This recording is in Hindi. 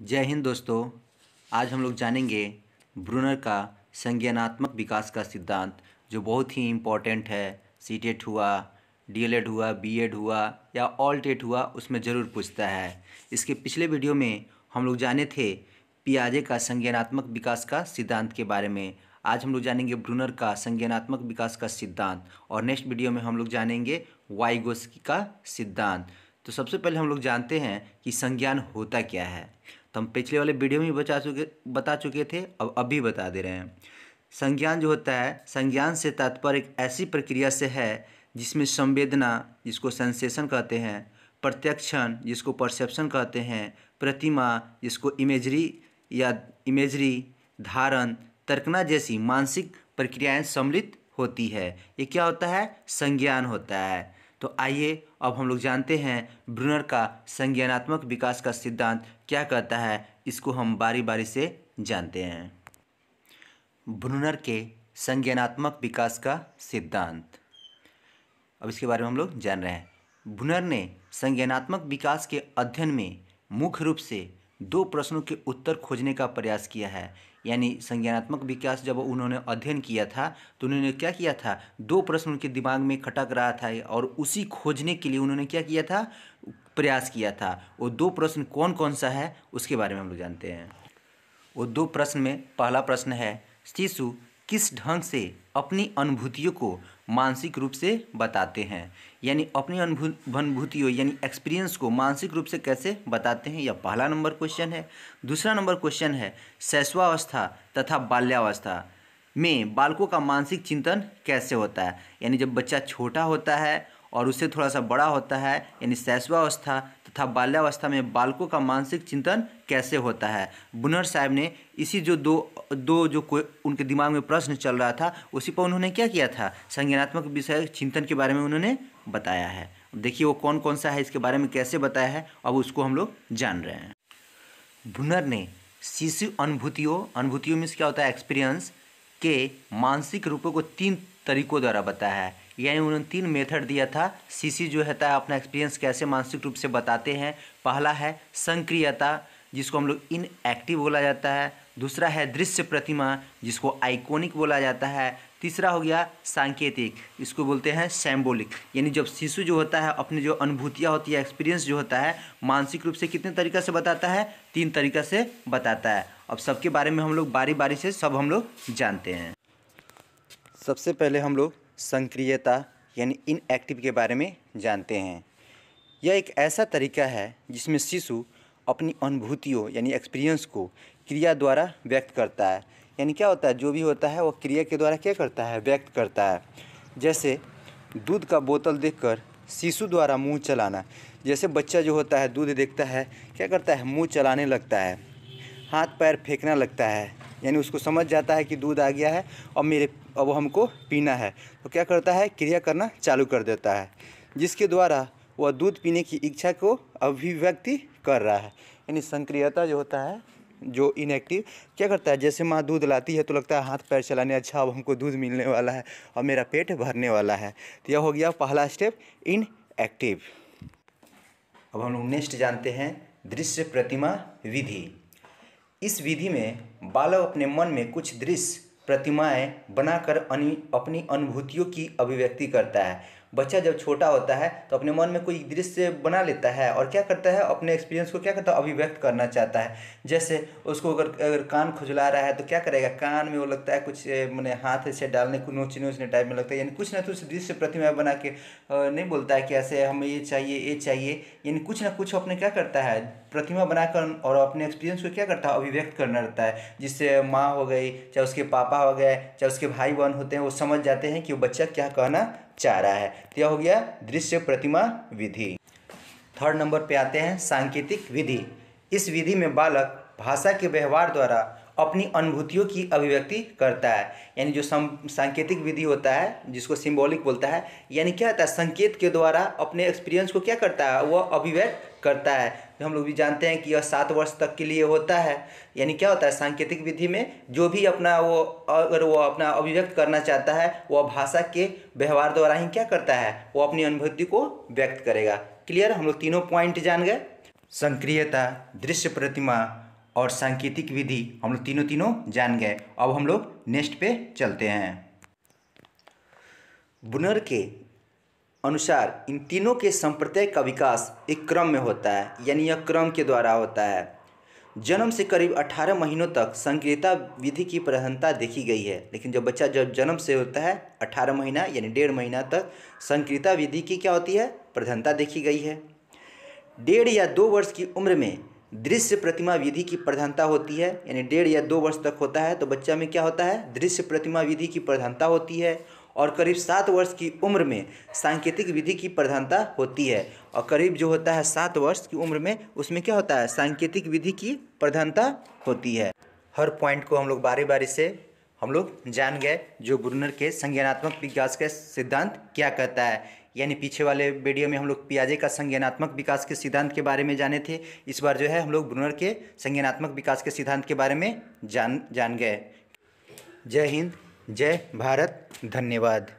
जय हिंद दोस्तों। आज हम लोग जानेंगे ब्रूनर का संज्ञानात्मक विकास का सिद्धांत, जो बहुत ही इम्पोर्टेंट है। सीटेट हुआ, डीएलएड हुआ, बीएड हुआ या ऑल टेट हुआ, उसमें ज़रूर पूछता है। इसके पिछले वीडियो में हम लोग जाने थे पियाजे का संज्ञानात्मक विकास का सिद्धांत के बारे में। आज हम लोग जानेंगे ब्रूनर का संज्ञानात्मक विकास का सिद्धांत, और नेक्स्ट वीडियो में हम लोग जानेंगे वाइगोत्स्की का सिद्धांत। तो सबसे पहले हम लोग जानते हैं कि संज्ञान होता क्या है। तो हम पिछले वाले वीडियो में बता चुके थे, अब अभी बता दे रहे हैं। संज्ञान जो होता है, संज्ञान से तात्पर्य एक ऐसी प्रक्रिया से है जिसमें संवेदना, जिसको सेंसेशन कहते हैं, प्रत्यक्षण, जिसको परसेप्शन कहते हैं, प्रतिमा, जिसको इमेजरी, धारण, तर्कना जैसी मानसिक प्रक्रियाएं सम्मिलित होती है। ये क्या होता है? संज्ञान होता है। तो आइए अब हम लोग जानते हैं ब्रूनर का संज्ञानात्मक विकास का सिद्धांत क्या कहता है। इसको हम बारी बारी से जानते हैं। ब्रूनर के संज्ञानात्मक विकास का सिद्धांत, अब इसके बारे में हम लोग जान रहे हैं। ब्रूनर ने संज्ञानात्मक विकास के अध्ययन में मुख्य रूप से दो प्रश्नों के उत्तर खोजने का प्रयास किया है। यानी संज्ञानात्मक विकास जब उन्होंने अध्ययन किया था तो उन्होंने क्या किया था, दो प्रश्न उनके दिमाग में खटक रहा था और उसी खोजने के लिए उन्होंने क्या किया था, प्रयास किया था। वो दो प्रश्न कौन कौन सा है उसके बारे में हम लोग जानते हैं। वो दो प्रश्न में पहला प्रश्न है, शिशु किस ढंग से अपनी अनुभूतियों को मानसिक रूप से बताते हैं। यानी अपनी अनुभूतियों यानी एक्सपीरियंस को मानसिक रूप से कैसे बताते हैं, यह पहला नंबर क्वेश्चन है। दूसरा नंबर क्वेश्चन है, शैशवावस्था तथा बाल्यावस्था में बालकों का मानसिक चिंतन कैसे होता है। यानी जब बच्चा छोटा होता है और उससे थोड़ा सा बड़ा होता है, यानी शैशवावस्था तथा बाल्यावस्था में बालकों का मानसिक चिंतन कैसे होता है। ब्रूनर साहब ने इसी जो दो कोई उनके दिमाग में प्रश्न चल रहा था, उसी पर उन्होंने क्या किया था, संज्ञानात्मक विषय चिंतन के बारे में उन्होंने बताया है। देखिए वो कौन कौन सा है, इसके बारे में कैसे बताया है, अब उसको हम लोग जान रहे हैं। ब्रूनर ने शिशु अनुभूतियों में क्या होता है, एक्सपीरियंस के मानसिक रूपों को तीन तरीकों द्वारा बताया है। यानी उन्होंने तीन मेथड दिया था, शिशु जो होता है अपना एक्सपीरियंस कैसे मानसिक रूप से बताते हैं। पहला है संक्रियता, जिसको हम लोग इनएक्टिव बोला जाता है। दूसरा है दृश्य प्रतिमा, जिसको आइकॉनिक बोला जाता है। तीसरा हो गया सांकेतिक, इसको बोलते हैं सिंबॉलिक। यानी जब शिशु जो होता है अपनी जो अनुभूतियाँ होती है, एक्सपीरियंस जो होता है मानसिक रूप से कितने तरीक़ा से बताता है, तीन तरीक़ा से बताता है। अब सबके बारे में हम लोग बारी बारी से सब हम लोग जानते हैं। सबसे पहले हम लोग संक्रियता यानी इनएक्टिव के बारे में जानते हैं। यह एक ऐसा तरीका है जिसमें शिशु अपनी अनुभूतियों यानी एक्सपीरियंस को क्रिया द्वारा व्यक्त करता है। यानी क्या होता है, जो भी होता है वो क्रिया के द्वारा क्या करता है, व्यक्त करता है। जैसे दूध का बोतल देखकर शिशु द्वारा मुंह चलाना। जैसे बच्चा जो होता है दूध देखता है, क्या करता है, मुंह चलाने लगता है, हाथ पैर फेंकना लगता है। यानी उसको समझ जाता है कि दूध आ गया है और अब हमको पीना है, तो क्या करता है, क्रिया करना चालू कर देता है, जिसके द्वारा वह दूध पीने की इच्छा को अभिव्यक्ति कर रहा है। यानी संक्रियता जो होता है, जो इनएक्टिव क्या करता है, जैसे माँ दूध लाती है तो लगता है हाथ पैर चलाने, अच्छा अब हमको दूध मिलने वाला है और मेरा पेट भरने वाला है। तो यह हो गया पहला स्टेप, इनएक्टिव। अब हम लोग नेक्स्ट जानते हैं दृश्य प्रतिमा विधि। इस विधि में बालक अपने मन में कुछ दृश्य प्रतिमाएं बनाकर अपनी अनुभूतियों की अभिव्यक्ति करता है। बच्चा जब छोटा होता है तो अपने मन में कोई दृश्य बना लेता है और क्या करता है, अपने एक्सपीरियंस को क्या करता है, अभिव्यक्त करना चाहता है। जैसे उसको अगर कान खुजला रहा है तो क्या करेगा, कान में वो लगता है कुछ मैंने हाथ से डालने को नोचने टाइप में लगता है। यानी कुछ ना कुछ दृश्य प्रतिमा बना के नहीं बोलता है कि ऐसे हमें ये चाहिए। यानी कुछ ना कुछ अपने क्या करता है, प्रतिमा बनाकर और अपने एक्सपीरियंस को क्या करता है, अभिव्यक्त करना रहता है। जिससे माँ हो गई, चाहे उसके पापा हो गए, चाहे उसके भाई बहन होते हैं, वो समझ जाते हैं कि वो बच्चा क्या कहना चाह रहा है। तो यह हो गया दृश्य प्रतिमा विधि। थर्ड नंबर पे आते हैं सांकेतिक विधि। इस विधि में बालक भाषा के व्यवहार द्वारा अपनी अनुभूतियों की अभिव्यक्ति करता है। यानी जो सांकेतिक विधि होता है, जिसको सिंबॉलिक बोलता है, यानी क्या होता है, संकेत के द्वारा अपने एक्सपीरियंस को क्या करता है, वह अभिव्यक्त करता है। तो हम लोग भी जानते हैं कि यह 7 वर्ष तक के लिए होता है। यानी क्या होता है, सांकेतिक विधि में जो भी अगर वो अपना अभिव्यक्त करना चाहता है, वह भाषा के व्यवहार द्वारा ही क्या करता है, वो अपनी अनुभूति को व्यक्त करेगा। क्लियर, हम लोग तीनों पॉइंट जान गए, संक्रियता, दृश्य प्रतिमा और सांकेतिक विधि हम लोग तीनों जान गए। अब हम लोग नेक्स्ट पे चलते हैं। ब्रूनर के अनुसार इन तीनों के संप्रत्यय का विकास एक क्रम में होता है, यानी यह क्रम के द्वारा होता है। जन्म से करीब 18 महीनों तक संक्रियता विधि की प्रधानता देखी गई है। लेकिन जब जन्म से होता है 18 महीना यानी 1.5 महीना तक संक्रियता विधि की क्या होती है, प्रधानता देखी गई है। 1.5 या 2 वर्ष की उम्र में दृश्य प्रतिमा विधि की प्रधानता होती है, यानी 1.5 या 2 वर्ष तक होता है तो बच्चा में क्या होता है, दृश्य प्रतिमा विधि की प्रधानता होती है। और करीब 7 वर्ष की उम्र में सांकेतिक विधि की प्रधानता होती है। और करीब जो होता है 7 वर्ष की उम्र में, उसमें क्या होता है, सांकेतिक विधि की प्रधानता होती है। हर पॉइंट को हम लोग बारी बारी से हम लोग जान गए, जो ब्रूनर के संज्ञानात्मक विकास का सिद्धांत क्या कहता है। यानी पीछे वाले वीडियो में हम लोग पियाजे का संज्ञानात्मक विकास के सिद्धांत के बारे में जाने थे। इस बार जो है हम लोग ब्रूनर के संज्ञानात्मक विकास के सिद्धांत के बारे में जान गए। जय हिंद, जय भारत, धन्यवाद।